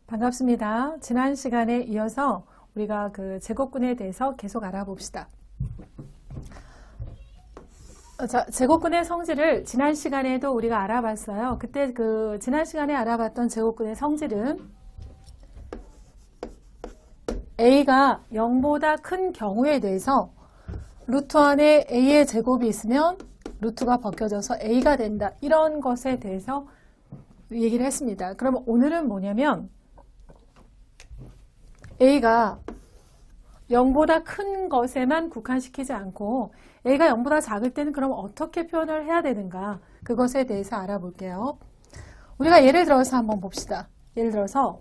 반갑습니다. 지난 시간에 이어서 우리가 그 제곱근에 대해서 계속 알아봅시다. 자, 제곱근의 성질을 지난 시간에도 우리가 알아봤어요. 그때 지난 시간에 알아봤던 제곱근의 성질은 a가 0보다 큰 경우에 대해서 루트 안에 a의 제곱이 있으면 루트가 벗겨져서 a가 된다. 이런 것에 대해서 얘기를 했습니다. 그러면 오늘은 뭐냐면 a가 0보다 큰 것에만 국한시키지 않고 a가 0보다 작을 때는 그럼 어떻게 표현을 해야 되는가, 그것에 대해서 알아볼게요. 우리가 예를 들어서 한번 봅시다. 예를 들어서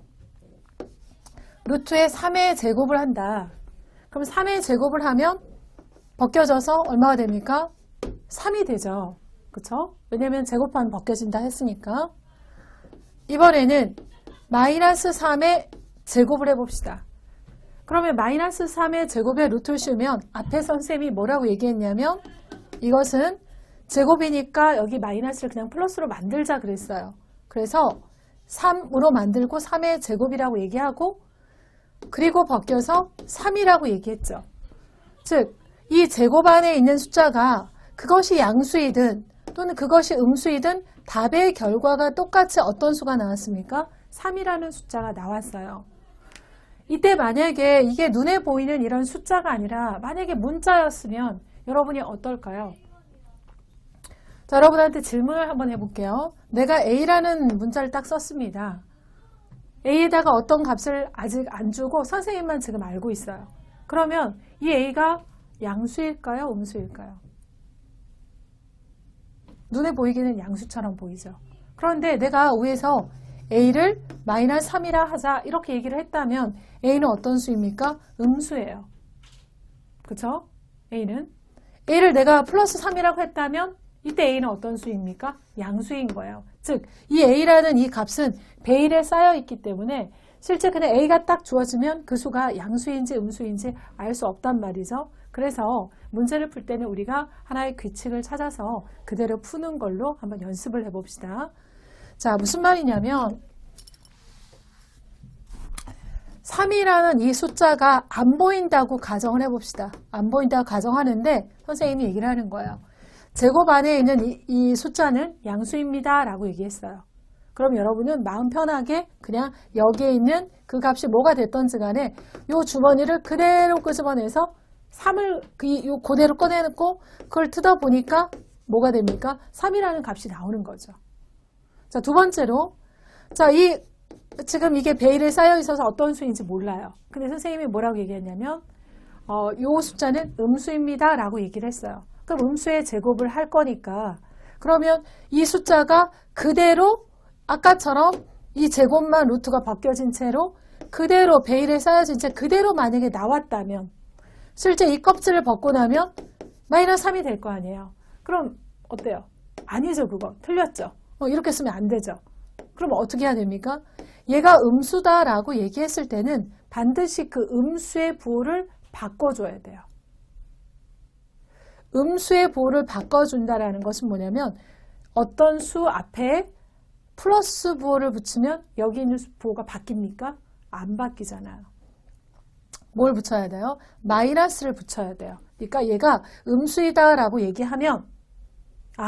루트에 3의 제곱을 한다. 그럼 3의 제곱을 하면 벗겨져서 얼마가 됩니까? 3이 되죠. 그쵸? 왜냐면 제곱하면 벗겨진다 했으니까. 이번에는 마이너스 3의 제곱을 해봅시다. 그러면 마이너스 3의 제곱에 루트를 씌우면 앞에 선생님이 뭐라고 얘기했냐면 이것은 제곱이니까 여기 마이너스를 그냥 플러스로 만들자 그랬어요. 그래서 3으로 만들고 3의 제곱이라고 얘기하고 그리고 벗겨서 3이라고 얘기했죠. 즉, 이 제곱 안에 있는 숫자가 그것이 양수이든 또는 그것이 음수이든 답의 결과가 똑같이 어떤 수가 나왔습니까? 3이라는 숫자가 나왔어요. 이때 만약에 이게 눈에 보이는 이런 숫자가 아니라 만약에 문자였으면 여러분이 어떨까요? 자, 여러분한테 질문을 한번 해볼게요. 내가 A라는 문자를 딱 썼습니다. A에다가 어떤 값을 아직 안 주고 선생님만 지금 알고 있어요. 그러면 이 A가 양수일까요? 음수일까요? 눈에 보이기는 양수처럼 보이죠. 그런데 내가 위에서 A를 마이너스 3이라 하자 이렇게 얘기를 했다면 A는 어떤 수입니까? 음수예요. 그쵸? A를 내가 플러스 3이라고 했다면 이때 A는 어떤 수입니까? 양수인 거예요. 즉, 이 A라는 이 값은 베일에 쌓여 있기 때문에 실제 그냥 A가 딱 주어지면 그 수가 양수인지 음수인지 알 수 없단 말이죠. 그래서 문제를 풀 때는 우리가 하나의 규칙을 찾아서 그대로 푸는 걸로 한번 연습을 해봅시다. 자, 무슨 말이냐면 3이라는 이 숫자가 안 보인다고 가정을 해봅시다. 안 보인다고 가정하는데 선생님이 얘기를 하는 거예요. 제곱 안에 있는 이 숫자는 양수입니다 라고 얘기했어요. 그럼 여러분은 마음 편하게 그냥 여기에 있는 그 값이 뭐가 됐던지 간에 이 주머니를 그대로 끄집어내서 3을 그대로 꺼내놓고 그걸 뜯어보니까 뭐가 됩니까? 3이라는 값이 나오는 거죠. 자, 두 번째로, 자, 지금 이게 베일에 쌓여 있어서 어떤 수인지 몰라요. 근데 선생님이 뭐라고 얘기했냐면, 요 숫자는 음수입니다 라고 얘기를 했어요. 그럼 음수의 제곱을 할 거니까, 그러면 이 숫자가 그대로, 아까처럼 이 제곱만 루트가 바뀌어진 채로 그대로 베일에 쌓여진 채 그대로 만약에 나왔다면, 실제 이 껍질을 벗고 나면 마이너스 3이 될 거 아니에요. 그럼 어때요? 아니죠, 그거. 틀렸죠. 이렇게 쓰면 안 되죠. 그럼 어떻게 해야 됩니까? 얘가 음수다라고 얘기했을 때는 반드시 그 음수의 부호를 바꿔줘야 돼요. 음수의 부호를 바꿔준다라는 것은 뭐냐면 어떤 수 앞에 플러스 부호를 붙이면 여기 있는 부호가 바뀝니까? 안 바뀌잖아요. 뭘 붙여야 돼요? 마이너스를 붙여야 돼요. 그러니까 얘가 음수이다라고 얘기하면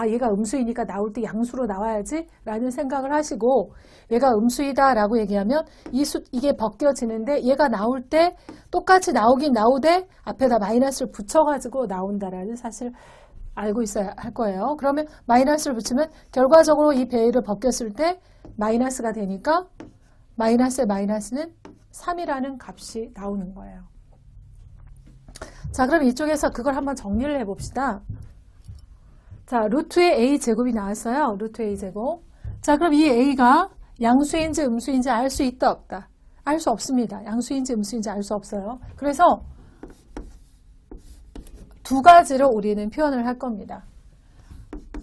얘가 음수이니까 나올 때 양수로 나와야지 라는 생각을 하시고 얘가 음수이다 라고 얘기하면 이게 벗겨지는데 얘가 나올 때 똑같이 나오긴 나오되 앞에다 마이너스를 붙여가지고 나온다라는 사실을 알고 있어야 할 거예요. 그러면 마이너스를 붙이면 결과적으로 이 베일을 벗겼을 때 마이너스가 되니까 마이너스의 마이너스는 3이라는 값이 나오는 거예요. 자, 그럼 이쪽에서 그걸 한번 정리를 해봅시다. 자, 루트의 a제곱이 나왔어요. 루트 a제곱. 자, 그럼 이 a가 양수인지 음수인지 알 수 있다 없다? 알 수 없습니다. 양수인지 음수인지 알 수 없어요. 그래서 두 가지로 우리는 표현을 할 겁니다.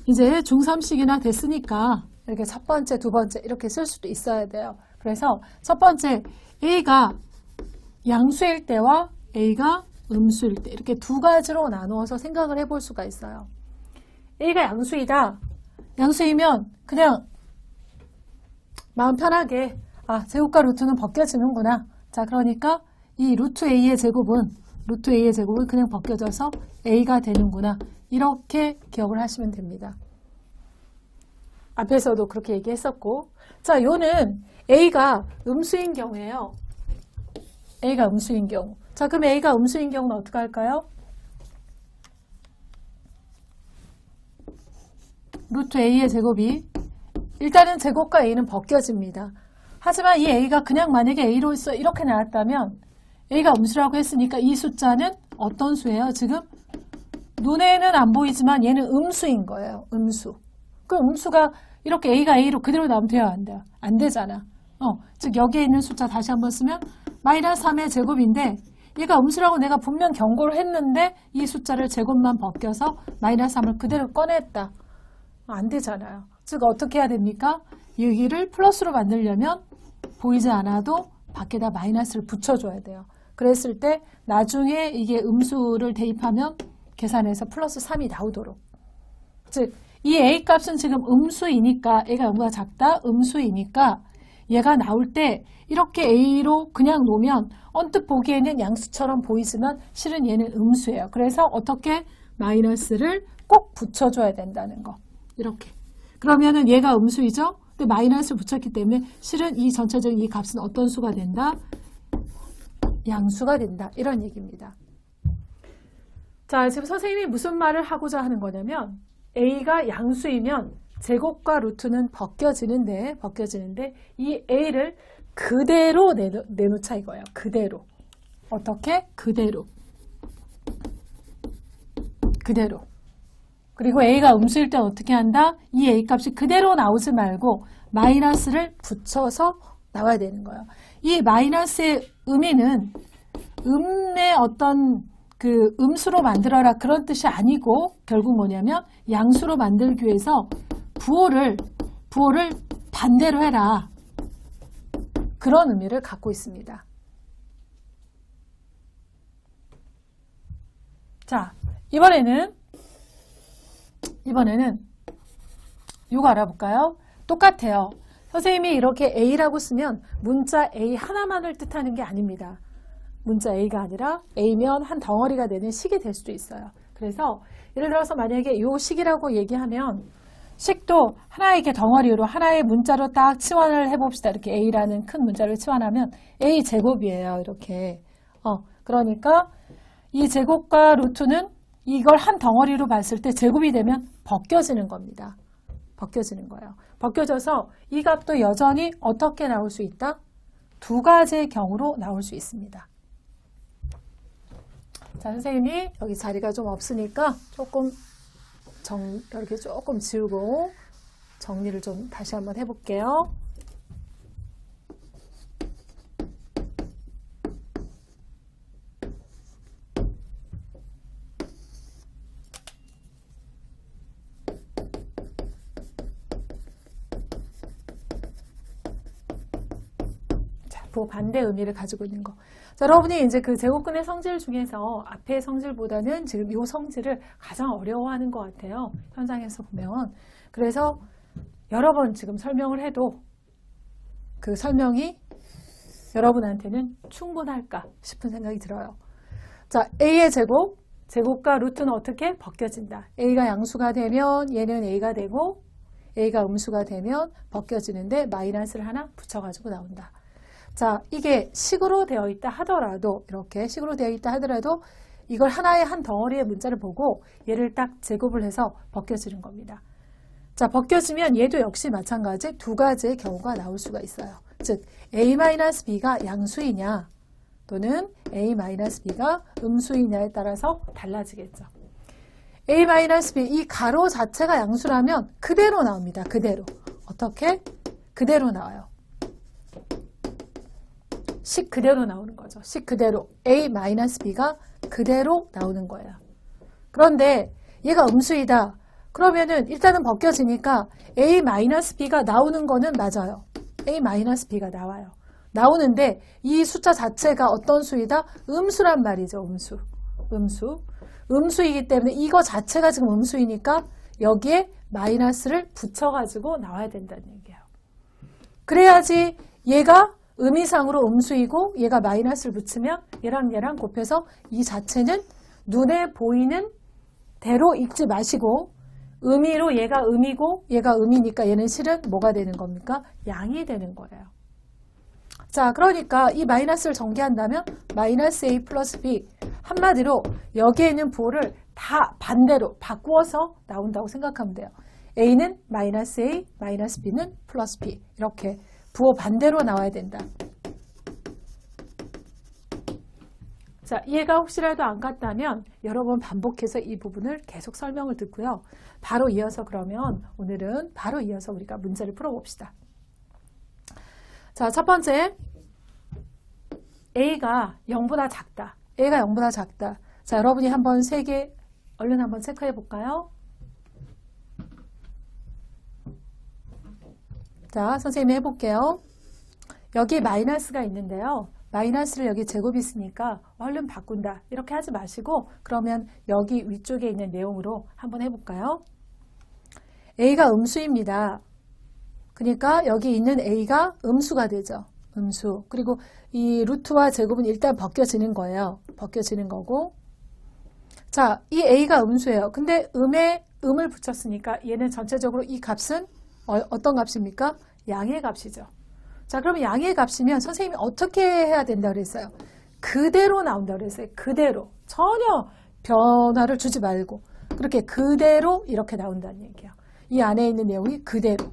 이제 중3식이나 됐으니까 이렇게 첫 번째, 두 번째 이렇게 쓸 수도 있어야 돼요. 그래서 첫 번째 a가 양수일 때와 a가 음수일 때 이렇게 두 가지로 나누어서 생각을 해볼 수가 있어요. A가 양수이다. 양수이면 그냥 마음 편하게 제곱과 루트는 벗겨지는구나. 자, 그러니까 이 루트 A의 제곱은 그냥 벗겨져서 A가 되는구나. 이렇게 기억을 하시면 됩니다. 앞에서도 그렇게 얘기했었고. 자, 요는 A가 음수인 경우예요. A가 음수인 경우. 자, 그럼 A가 음수인 경우는 어떻게 할까요? 루트 A의 제곱이 일단은 제곱과 A는 벗겨집니다. 하지만 이 A가 그냥 만약에 A로서 이렇게 나왔다면 A가 음수라고 했으니까 이 숫자는 어떤 수예요? 지금 눈에는 안 보이지만 얘는 음수인 거예요. 음수. 그럼 음수가 이렇게 A가 A로 그대로 나오면 돼요? 안 돼요? 안 되잖아. 즉 여기에 있는 숫자 다시 한번 쓰면 마이너스 3의 제곱인데 얘가 음수라고 내가 분명 경고를 했는데 이 숫자를 제곱만 벗겨서 마이너스 3을 그대로 꺼냈다. 안 되잖아요. 즉 어떻게 해야 됩니까? 여기를 플러스로 만들려면 보이지 않아도 밖에다 마이너스를 붙여줘야 돼요. 그랬을 때 나중에 이게 음수를 대입하면 계산해서 플러스 3이 나오도록. 즉 이 A 값은 지금 음수이니까 A가 음보다 작다? 음수이니까 얘가 나올 때 이렇게 A로 그냥 놓으면 언뜻 보기에는 양수처럼 보이지만 실은 얘는 음수예요. 그래서 어떻게 마이너스를 꼭 붙여줘야 된다는 거. 이렇게. 그러면은 얘가 음수이죠? 근데 마이너스를 붙였기 때문에 실은 이 전체적인 이 값은 어떤 수가 된다? 양수가 된다. 이런 얘기입니다. 자, 지금 선생님이 무슨 말을 하고자 하는 거냐면 A가 양수이면 제곱과 루트는 벗겨지는데 이 A를 그대로 내놓자 이거예요. 그대로. 어떻게? 그대로. 그리고 A가 음수일 때 어떻게 한다? 이 A 값이 그대로 나오지 말고 마이너스를 붙여서 나와야 되는 거예요. 이 마이너스의 의미는 음의 어떤 그 음수로 만들어라 그런 뜻이 아니고 결국 뭐냐면 양수로 만들기 위해서 부호를 반대로 해라. 그런 의미를 갖고 있습니다. 자, 이번에는 이거 알아볼까요? 똑같아요. 선생님이 이렇게 A라고 쓰면 문자 A 하나만을 뜻하는 게 아닙니다. 문자 A가 아니라 A면 한 덩어리가 되는 식이 될 수도 있어요. 그래서 예를 들어서 만약에 이 식이라고 얘기하면 식도 하나의 덩어리로 하나의 문자로 딱 치환을 해봅시다. 이렇게 A라는 큰 문자를 치환하면 A 제곱이에요. 이렇게. 그러니까 이 제곱과 루트는 이걸 한 덩어리로 봤을 때 제곱이 되면 벗겨지는 겁니다. 벗겨지는 거예요. 벗겨져서 이 값도 여전히 어떻게 나올 수 있다? 두 가지의 경우로 나올 수 있습니다. 자, 선생님이 여기 자리가 좀 없으니까 이렇게 조금 지우고 정리를 좀 다시 한번 해볼게요. 반대 의미를 가지고 있는 거. 자, 여러분이 이제 그 제곱근의 성질 중에서 앞의 성질보다는 지금 이 성질을 가장 어려워하는 것 같아요. 현장에서 보면. 그래서 여러 번 지금 설명을 해도 그 설명이 여러분한테는 충분할까 싶은 생각이 들어요. 자, A의 제곱과 루트는 어떻게 벗겨진다. A가 양수가 되면 얘는 A가 되고 A가 음수가 되면 벗겨지는데 마이너스를 하나 붙여가지고 나온다. 자, 이게 식으로 되어 있다 하더라도 이렇게 식으로 되어 있다 하더라도 이걸 하나의 한 덩어리의 문자를 보고 얘를 딱 제곱을 해서 벗겨지는 겁니다. 자, 벗겨지면 얘도 역시 마찬가지 두 가지의 경우가 나올 수가 있어요. 즉 A-B가 양수이냐 또는 A-B가 음수이냐에 따라서 달라지겠죠. A-B 이 가로 자체가 양수라면 그대로 나옵니다. 그대로. 어떻게? 그대로 나와요. 식 그대로 나오는 거죠. 식 그대로 A-B가 그대로 나오는 거예요. 그런데 얘가 음수이다. 그러면은 일단은 벗겨지니까 A-B가 나오는 거는 맞아요. A-B가 나와요. 나오는데 이 숫자 자체가 어떤 수이다? 음수란 말이죠. 음수이기 때문에 이거 자체가 지금 음수이니까 여기에 마이너스를 붙여가지고 나와야 된다는 얘기예요. 그래야지 얘가 의미상으로 음수이고 얘가 마이너스를 붙이면 얘랑 곱해서 이 자체는 눈에 보이는 대로 읽지 마시고 의미로 얘가 음이고 얘가 음이니까 얘는 실은 뭐가 되는 겁니까? 양이 되는 거예요. 자, 그러니까 이 마이너스를 전개한다면 마이너스 A 플러스 B 한마디로 여기에 있는 부호를 다 반대로 바꾸어서 나온다고 생각하면 돼요. A는 마이너스 A, 마이너스 B는 플러스 B 이렇게 부호 반대로 나와야 된다. 자, 이해가 혹시라도 안 갔다면 여러 번 반복해서 이 부분을 계속 설명을 듣고요. 바로 이어서 그러면 오늘은 바로 이어서 우리가 문제를 풀어봅시다. 자, 첫 번째 A가 0보다 작다. A가 0보다 작다. 자, 여러분이 한번 세 개 얼른 한번 체크해 볼까요? 자, 선생님이 해볼게요. 여기 마이너스가 있는데요. 마이너스를 여기 제곱이 있으니까 얼른 바꾼다. 이렇게 하지 마시고 그러면 여기 위쪽에 있는 내용으로 한번 해볼까요? A가 음수입니다. 그러니까 여기 있는 A가 음수가 되죠. 음수. 그리고 이 루트와 제곱은 일단 벗겨지는 거예요. 벗겨지는 거고. 자, 이 A가 음수예요. 근데 음을 붙였으니까 얘는 전체적으로 이 값은 어떤 값입니까? 양의 값이죠. 자, 그러면 양의 값이면 선생님이 어떻게 해야 된다고 그랬어요? 그대로 나온다고 그랬어요. 그대로. 전혀 변화를 주지 말고. 그렇게 그대로 이렇게 나온다는 얘기예요. 이 안에 있는 내용이 그대로.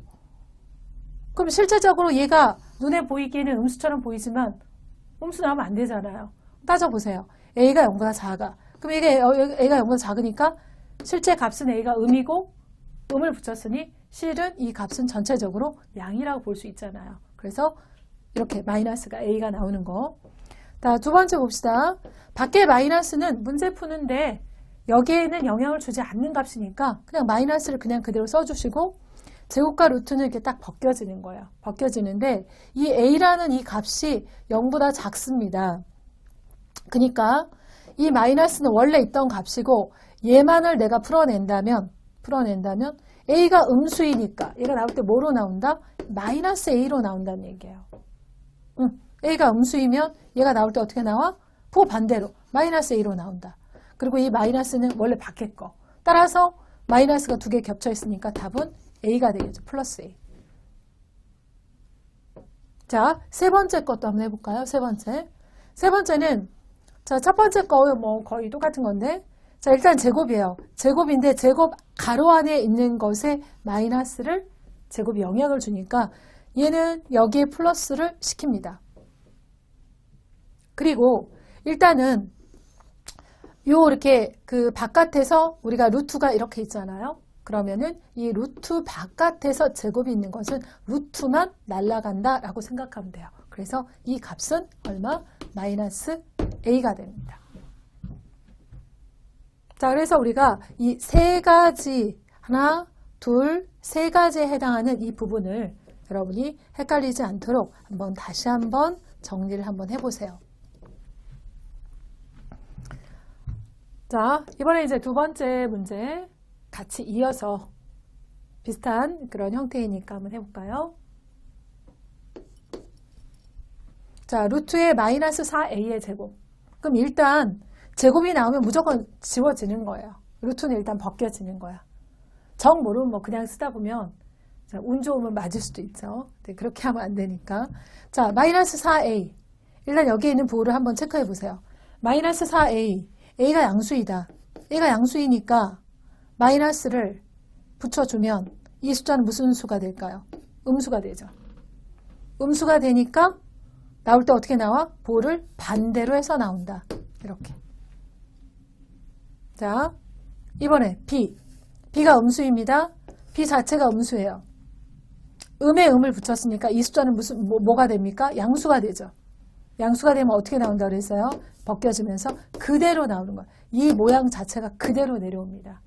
그럼 실제적으로 얘가 눈에 보이기에는 음수처럼 보이지만 음수 나오면 안 되잖아요. 따져보세요. A가 0보다 작아. 그럼 A가 0보다 작으니까 실제 값은 A가 음이고 음을 붙였으니 실은 이 값은 전체적으로 양이라고 볼 수 있잖아요. 그래서 이렇게 마이너스가 A가 나오는 거. 자, 두 번째 봅시다. 밖에 마이너스는 문제 푸는데 여기에는 영향을 주지 않는 값이니까 그냥 마이너스를 그냥 그대로 써주시고 제곱과 루트는 이렇게 딱 벗겨지는 거예요. 벗겨지는데 이 A라는 이 값이 0보다 작습니다. 그러니까 이 마이너스는 원래 있던 값이고 얘만을 내가 풀어낸다면 A가 음수이니까 얘가 나올 때 뭐로 나온다? 마이너스 A로 나온다는 얘기예요. A가 음수이면 얘가 나올 때 어떻게 나와? 부호 반대로 마이너스 A로 나온다. 그리고 이 마이너스는 원래 밖에 거. 따라서 마이너스가 두 개 겹쳐 있으니까 답은 A가 되겠죠. 플러스 A. 자, 세 번째 것도 한번 해볼까요? 세 번째는 자, 첫 번째 거 뭐 거의 똑같은 건데 자, 일단 제곱이에요. 제곱인데 제곱 가로 안에 있는 것에 마이너스를 제곱이 영향을 주니까 얘는 여기에 플러스를 시킵니다. 그리고 일단은 이렇게 그 바깥에서 우리가 루트가 이렇게 있잖아요. 그러면은 이 루트 바깥에서 제곱이 있는 것은 루트만 날아간다라고 생각하면 돼요. 그래서 이 값은 얼마? 마이너스 A가 됩니다. 자, 그래서 우리가 이 세 가지, 하나, 둘, 세 가지에 해당하는 이 부분을 여러분이 헷갈리지 않도록 다시 한번 정리를 한번 해보세요. 자, 이번에 이제 두 번째 문제 같이 이어서 비슷한 그런 형태이니까 한번 해볼까요? 자, 루트의 마이너스 4a의 제곱. 그럼 일단 제곱이 나오면 무조건 지워지는 거예요. 루트는 일단 벗겨지는 거야. 정 모르면 뭐 그냥 쓰다 보면 자, 운 좋으면 맞을 수도 있죠. 네, 그렇게 하면 안 되니까. 자, 마이너스 4a. 일단 여기 있는 부호를 한번 체크해 보세요. 마이너스 4a. a가 양수이다. a가 양수이니까 마이너스를 붙여주면 이 숫자는 무슨 수가 될까요? 음수가 되죠. 음수가 되니까 나올 때 어떻게 나와? 부호를 반대로 해서 나온다. 이렇게. 자, 이번에 B. B가 음수입니다. B 자체가 음수예요. 음에 음을 붙였으니까 이 숫자는 뭐가 됩니까? 양수가 되죠. 양수가 되면 어떻게 나온다고 그랬어요? 벗겨지면서 그대로 나오는 거예요. 이 모양 자체가 그대로 내려옵니다.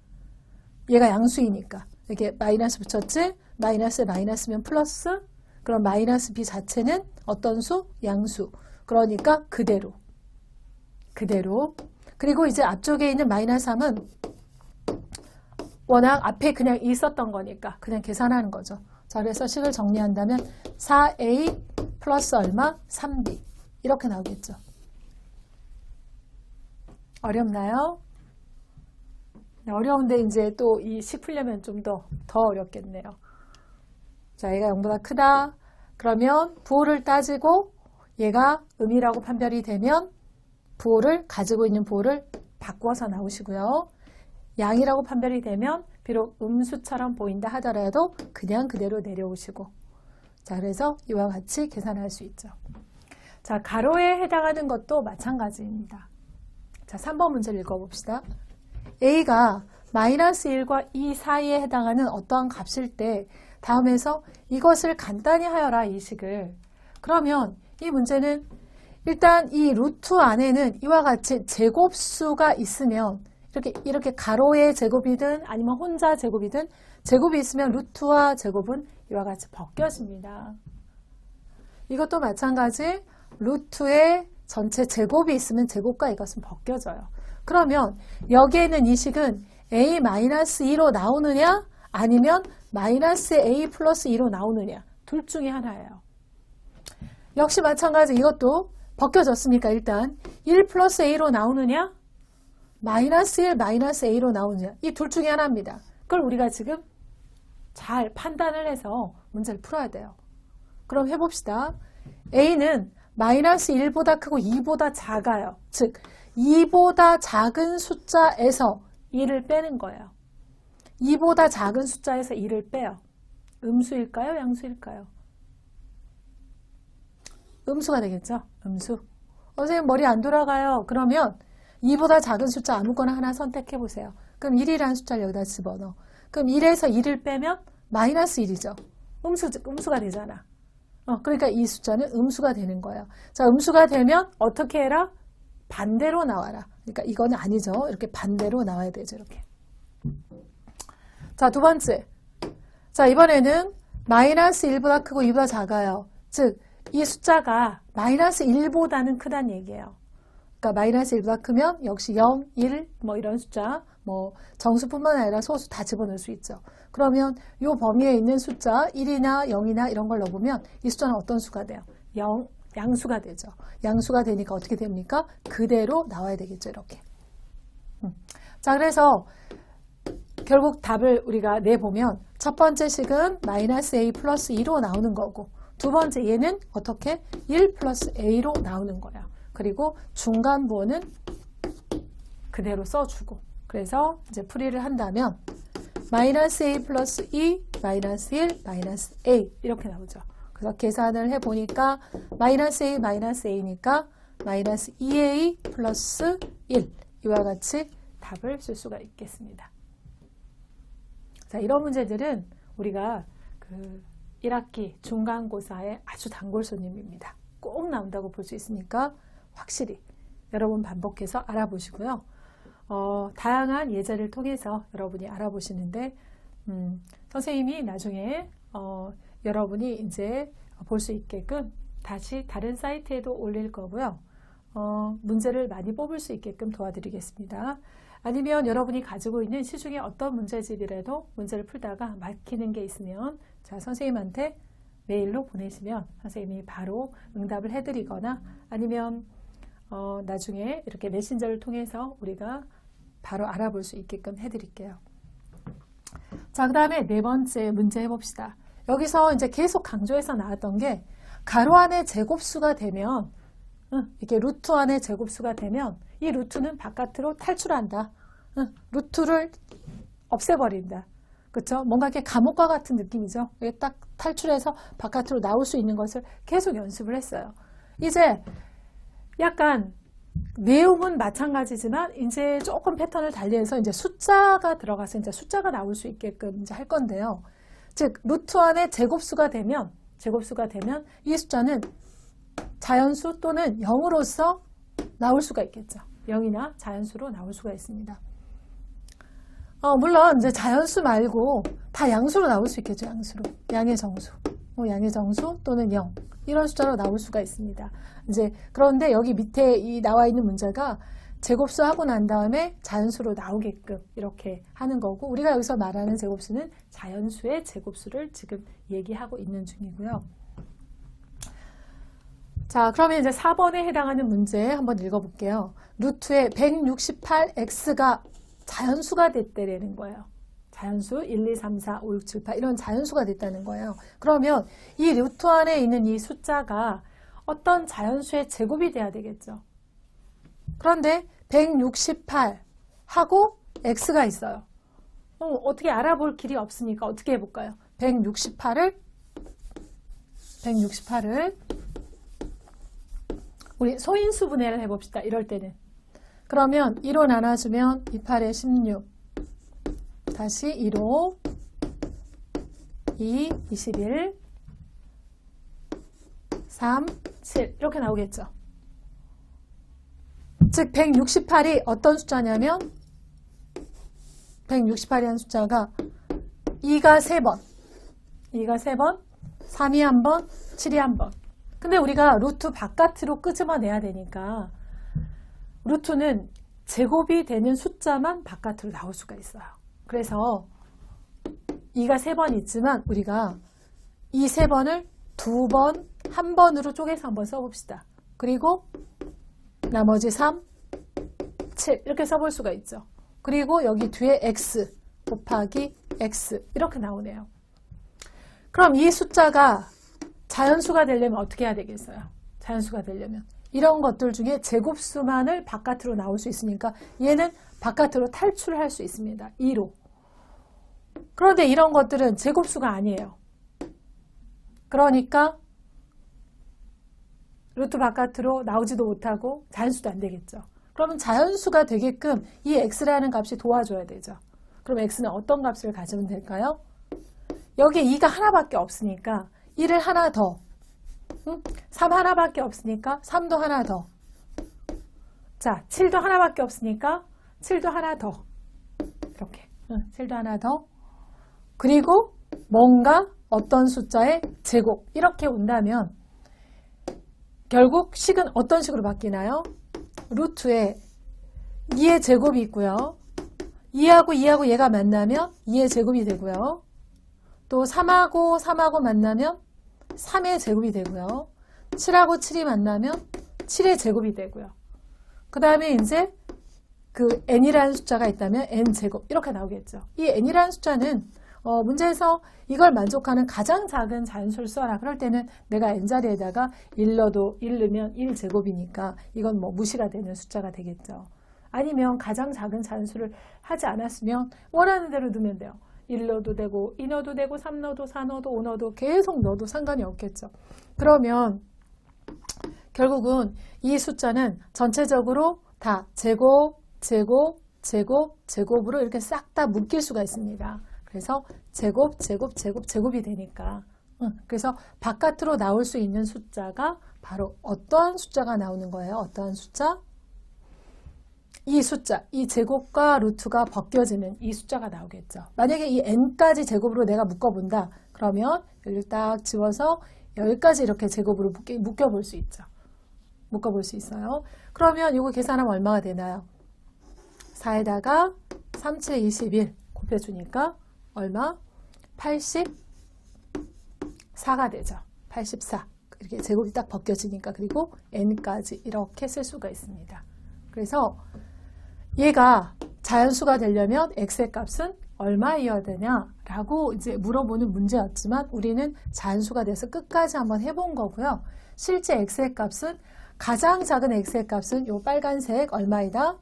얘가 양수이니까. 이렇게 마이너스 붙였지? 마이너스면 플러스. 그럼 마이너스 B 자체는 어떤 수? 양수. 그러니까 그대로. 그리고 이제 앞쪽에 있는 마이너스 3은 워낙 앞에 그냥 있었던 거니까 그냥 계산하는 거죠. 자, 그래서 식을 정리한다면 4a 플러스 얼마? 3b. 이렇게 나오겠죠. 어렵나요? 네, 어려운데 이제 또 이 식 풀려면 좀 더 어렵겠네요. 자, 얘가 0보다 크다. 그러면 부호를 따지고 얘가 음이라고 판별이 되면 부호를 가지고 있는 부호를 바꾸어서 나오시고요. 양이라고 판별이 되면 비록 음수처럼 보인다 하더라도 그냥 그대로 내려오시고, 자, 그래서 이와 같이 계산할 수 있죠. 자, 가로에 해당하는 것도 마찬가지입니다. 자, 3번 문제를 읽어봅시다. A가 마이너스 1과 2 사이에 해당하는 어떠한 값일 때 다음에서 이것을 간단히 하여라, 이 식을. 그러면 이 문제는 일단 이 루트 안에는 이와 같이 제곱수가 있으면 이렇게 가로의 제곱이든 아니면 혼자 제곱이든 제곱이 있으면 루트와 제곱은 이와 같이 벗겨집니다. 이것도 마찬가지 루트의 전체 제곱이 있으면 제곱과 이것은 벗겨져요. 그러면 여기에는 이 식은 a-2로 나오느냐 아니면 마이너스 a 플러스 2로 나오느냐, 둘 중에 하나예요. 역시 마찬가지 이것도 벗겨졌으니까 일단 1 플러스 a로 나오느냐 마이너스 1 마이너스 a로 나오느냐, 이 둘 중에 하나입니다. 그걸 우리가 지금 잘 판단을 해서 문제를 풀어야 돼요. 그럼 해봅시다. a는 마이너스 1보다 크고 2보다 작아요. 즉 2보다 작은 숫자에서 2를 빼는 거예요. 2보다 작은 숫자에서 2를 빼요. 음수일까요? 양수일까요? 음수가 되겠죠? 음수. 선생님 머리 안 돌아가요. 그러면 2보다 작은 숫자 아무거나 하나 선택해 보세요. 그럼 1이라는 숫자를 여기다 집어넣어. 그럼 1에서 2를 빼면 마이너스 1이죠. 음수가 되잖아. 그러니까 이 숫자는 음수가 되는 거예요. 자, 음수가 되면 어떻게 해라? 반대로 나와라. 그러니까 이거는 아니죠. 이렇게 반대로 나와야 되죠. 이렇게. 자, 두 번째. 자, 이번에는 마이너스 1보다 크고 2보다 작아요. 즉, 이 숫자가 마이너스 1보다는 크다는 얘기예요. 그러니까 마이너스 1보다 크면 역시 0, 1, 뭐 이런 숫자, 뭐 정수뿐만 아니라 소수 다 집어넣을 수 있죠. 그러면 이 범위에 있는 숫자 1이나 0이나 이런 걸 넣어보면 이 숫자는 어떤 수가 돼요? 양수가 되죠. 양수가 되니까 어떻게 됩니까? 그대로 나와야 되겠죠. 이렇게. 자, 그래서 결국 답을 우리가 내보면 첫 번째 식은 마이너스 a 플러스 2로 나오는 거고, 두 번째 얘는 어떻게? 1 플러스 a로 나오는 거야. 그리고 중간 부호는 그대로 써주고, 그래서 이제 풀이를 한다면 마이너스 a 플러스 2, 마이너스 1, 마이너스 a 이렇게 나오죠. 그래서 계산을 해보니까 마이너스 a, 마이너스 a니까 마이너스 2a 플러스 1 이와 같이 답을 쓸 수가 있겠습니다. 자, 이런 문제들은 우리가 그 1학기 중간고사의 아주 단골 손님입니다. 꼭 나온다고 볼 수 있으니까 확실히 여러분 반복해서 알아보시고요. 다양한 예제를 통해서 여러분이 알아보시는데 선생님이 나중에 여러분이 이제 볼 수 있게끔 다시 다른 사이트에도 올릴 거고요. 문제를 많이 뽑을 수 있게끔 도와드리겠습니다. 아니면 여러분이 가지고 있는 시중에 어떤 문제집이라도 문제를 풀다가 막히는 게 있으면 자, 선생님한테 메일로 보내시면 선생님이 바로 응답을 해드리거나 아니면 나중에 이렇게 메신저를 통해서 우리가 바로 알아볼 수 있게끔 해드릴게요. 자, 그 다음에 네 번째 문제 해봅시다. 여기서 이제 계속 강조해서 나왔던 게 가로 안에 제곱수가 되면 이렇게 루트 안에 제곱수가 되면 이 루트는 바깥으로 탈출한다. 루트를 없애버린다. 그렇죠? 뭔가 이렇게 감옥과 같은 느낌이죠. 이게 딱 탈출해서 바깥으로 나올 수 있는 것을 계속 연습을 했어요. 이제 약간 내용은 마찬가지지만 이제 조금 패턴을 달리해서 이제 숫자가 들어가서 이제 숫자가 나올 수 있게끔 이제 할 건데요. 즉 루트 안에 제곱수가 되면 이 숫자는 자연수 또는 0으로서 나올 수가 있겠죠. 0이나 자연수로 나올 수가 있습니다. 물론 이제 자연수 말고 다 양수로 나올 수 있겠죠. 양수로. 양의 정수. 양의 정수 또는 0. 이런 숫자로 나올 수가 있습니다. 이제 그런데 여기 밑에 이 나와 있는 문제가 제곱수 하고 난 다음에 자연수로 나오게끔 이렇게 하는 거고, 우리가 여기서 말하는 자, 그러면 이제 4번에 해당하는 문제 한번 읽어볼게요. 루트에 168x가 자연수가 됐다는 거예요. 자연수 1, 2, 3, 4, 5, 6, 7, 8 이런 자연수가 됐다는 거예요. 그러면 이 루트 안에 있는 이 숫자가 어떤 자연수의 제곱이 돼야 되겠죠. 그런데 168하고 x가 있어요. 어떻게 알아볼 길이 없으니까 어떻게 해볼까요? 168을 우리 소인수 분해를 해봅시다. 이럴 때는. 그러면 2로 나눠주면 28에 16 다시 2로 2, 21 3, 7 이렇게 나오겠죠. 즉 168이 어떤 숫자냐면 168이라는 숫자가 2가 3번 3이 1번 7이 1번. 근데 우리가 루트 바깥으로 끄집어내야 되니까 루트는 제곱이 되는 숫자만 바깥으로 나올 수가 있어요. 그래서 2가 3번 있지만 우리가 이 3번을 2번, 1번으로 쪼개서 한번 써봅시다. 그리고 나머지 3, 7 이렇게 써볼 수가 있죠. 그리고 여기 뒤에 x 곱하기 x 이렇게 나오네요. 그럼 이 숫자가 자연수가 되려면 어떻게 해야 되겠어요? 자연수가 되려면 이런 것들 중에 제곱수만을 바깥으로 나올 수 있으니까 얘는 바깥으로 탈출할 수 있습니다. 2로. 그런데 이런 것들은 제곱수가 아니에요. 그러니까 루트 바깥으로 나오지도 못하고 자연수도 안 되겠죠. 그러면 자연수가 되게끔 이 x라는 값이 도와줘야 되죠. 그럼 x는 어떤 값을 가지면 될까요? 여기에 2가 하나밖에 없으니까 1을 하나 더 3 하나밖에 없으니까 3도 하나 더 자 7도 하나밖에 없으니까 7도 하나 더 이렇게 7도 하나 더 그리고 뭔가 어떤 숫자의 제곱 이렇게 온다면 결국 식은 어떤 식으로 바뀌나요? 루트에 2의 제곱이 있고요. 2하고 얘가 만나면 2의 제곱이 되고요. 또 3하고 만나면 3의 제곱이 되고요. 7하고 7이 만나면 7의 제곱이 되고요. 그 다음에 이제 그 n이라는 숫자가 있다면 n제곱 이렇게 나오겠죠. 이 n이라는 숫자는 문제에서 이걸 만족하는 가장 작은 자연수를 써라. 그럴 때는 내가 n자리에다가 1 넣어도 1 넣으면 1제곱이니까 이건 뭐 무시가 되는 숫자가 되겠죠. 아니면 가장 작은 자연수를 하지 않았으면 원하는 대로 넣으면 돼요. 1 넣어도 되고 2 넣어도 되고 3 넣어도 4 넣어도 5 넣어도 계속 넣어도 상관이 없겠죠. 그러면 결국은 이 숫자는 전체적으로 다 제곱으로 이렇게 싹 다 묶일 수가 있습니다. 그래서 제곱이 되니까 그래서 바깥으로 나올 수 있는 숫자가 바로 어떠한 숫자가 나오는 거예요? 어떠한 숫자? 이 숫자, 이 제곱과 루트가 벗겨지는 이 숫자가 나오겠죠. 만약에 이 n까지 제곱으로 내가 묶어본다. 그러면 여기를 딱 지워서 여기까지 이렇게 제곱으로 묶여볼 수 있죠. 묶어볼 수 있어요. 그러면 이거 계산하면 얼마가 되나요? 4에다가 3, 7, 21 곱해주니까 얼마? 84가 되죠. 84. 이렇게 제곱이 딱 벗겨지니까 그리고 n까지 이렇게 쓸 수가 있습니다. 그래서 얘가 자연수가 되려면 x의 값은 얼마이어야 되냐라고 이제 물어보는 문제였지만 우리는 자연수가 돼서 끝까지 한번 해본 거고요. 실제 x의 값은 가장 작은 x의 값은 요 빨간색 얼마이다?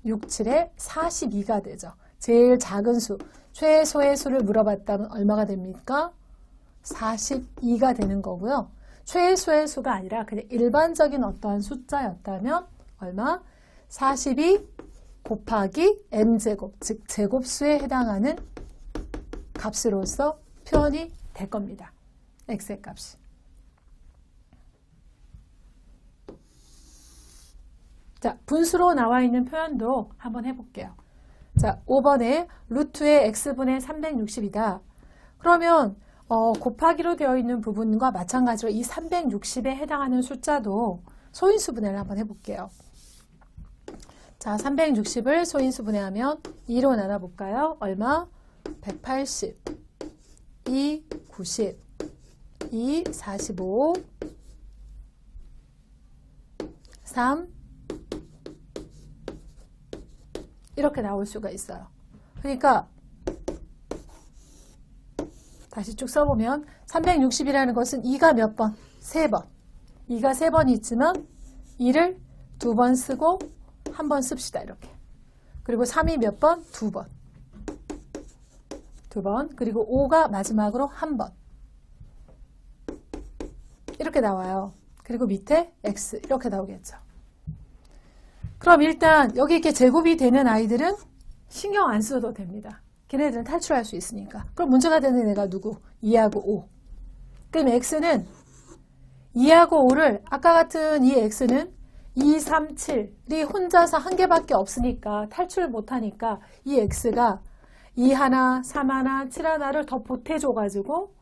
6, 7에 42가 되죠. 제일 작은 수, 최소의 수를 물어봤다면 얼마가 됩니까? 42가 되는 거고요. 최소의 수가 아니라 그냥 일반적인 어떠한 숫자였다면 얼마? 42 곱하기 m제곱, 즉 제곱수에 해당하는 값으로서 표현이 될 겁니다. x의 값이. 자, 분수로 나와 있는 표현도 한번 해볼게요. 자, 5번에 루트의 x분의 360이다. 그러면 곱하기로 되어 있는 부분과 마찬가지로 이 360에 해당하는 숫자도 소인수 분해를 한번 해볼게요. 자, 360을 소인수 분해하면 2로 나눠볼까요? 얼마? 180, 2, 90, 2, 45, 3 이렇게 나올 수가 있어요. 그러니까 다시 쭉 써보면 360이라는 것은 2가 몇 번? 3번. 2가 3번이 있지만 2를 2번 쓰고 1번 씁시다. 이렇게. 그리고 3이 몇 번? 2번. 2번. 그리고 5가 마지막으로 1번. 이렇게 나와요. 그리고 밑에 x 이렇게 나오겠죠. 그럼 일단 여기 이렇게 제곱이 되는 아이들은 신경 안 써도 됩니다. 걔네들은 탈출할 수 있으니까. 그럼 문제가 되는 애가 누구? 2하고 5. 그럼 x는 2하고 5를 아까 같은 이 x는 2, 3, 7이 혼자서 한 개밖에 없으니까 탈출 못하니까 이 x가 2 하나, 3 하나, 7 하나를 더 보태줘가지고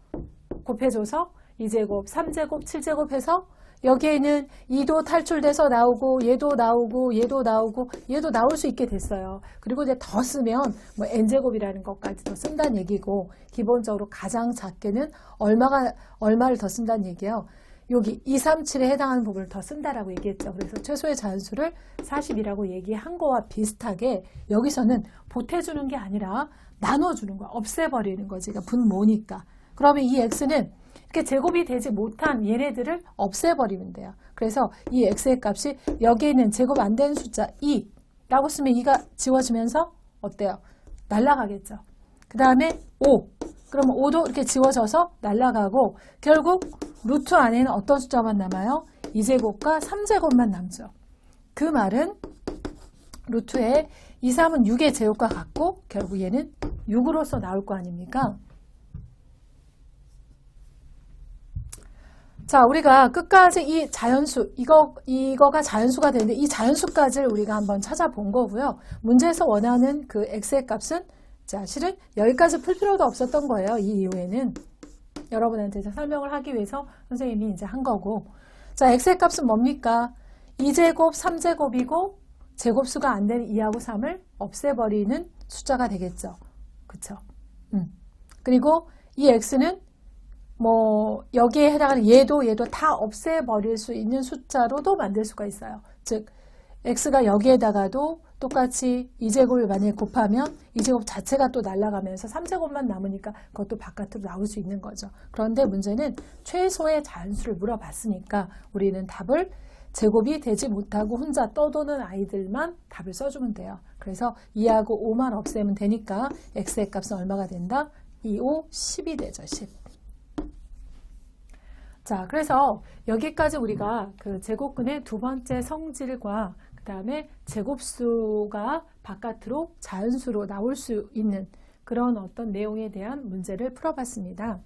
곱해줘서 2제곱, 3제곱, 7제곱 해서 여기에는 2도 탈출돼서 나오고 얘도 나오고 얘도 나오고 얘도 나올 수 있게 됐어요. 그리고 이제 더 쓰면 뭐 n제곱이라는 것까지도 쓴다는 얘기고 기본적으로 가장 작게는 얼마를 더 쓴다는 얘기예요. 여기 2, 3, 7에 해당하는 부분을 더 쓴다라고 얘기했죠. 그래서 최소의 자연수를 40이라고 얘기한 거와 비슷하게 여기서는 보태주는 게 아니라 나눠주는 거야. 없애버리는 거지. 그러니까 분모니까. 그러면 이 x는 이렇게 제곱이 되지 못한 얘네들을 없애버리면 돼요. 그래서 이 x의 값이 여기에 있는 제곱 안 된 숫자 2라고 쓰면 2가 지워지면서 어때요? 날아가겠죠. 그 다음에 5. 그러면 5도 이렇게 지워져서 날아가고 결국 루트 안에는 어떤 숫자만 남아요? 2제곱과 3제곱만 남죠. 그 말은 루트에 2, 3은 6의 제곱과 같고 결국 얘는 6으로서 나올 거 아닙니까? 자, 우리가 끝까지 이 자연수, 이거가 자연수가 되는데 이 자연수까지를 우리가 한번 찾아본 거고요. 문제에서 원하는 그 x의 값은 자, 실은 여기까지 풀 필요도 없었던 거예요. 이 이후에는 여러분한테 설명을 하기 위해서 선생님이 이제 한 거고. 자, x의 값은 뭡니까? 2제곱, 3제곱이고 제곱수가 안 되는 2하고 3을 없애버리는 숫자가 되겠죠. 그쵸? 그리고 이 x는 뭐 여기에 해당하는 얘도 다 없애버릴 수 있는 숫자로도 만들 수가 있어요. 즉 x가 여기에다가도 똑같이 2제곱을 만약에 곱하면 2제곱 자체가 또 날아가면서 3제곱만 남으니까 그것도 바깥으로 나올 수 있는 거죠. 그런데 문제는 최소의 자연수를 물어봤으니까 우리는 답을 제곱이 되지 못하고 혼자 떠도는 아이들만 답을 써주면 돼요. 그래서 2하고 5만 없애면 되니까 x의 값은 얼마가 된다? 2, 5, 10이 되죠. 10. 자, 그래서 여기까지 우리가 그 제곱근의 두 번째 성질과 그 다음에 제곱수가 바깥으로 자연수로 나올 수 있는 그런 어떤 내용에 대한 문제를 풀어봤습니다.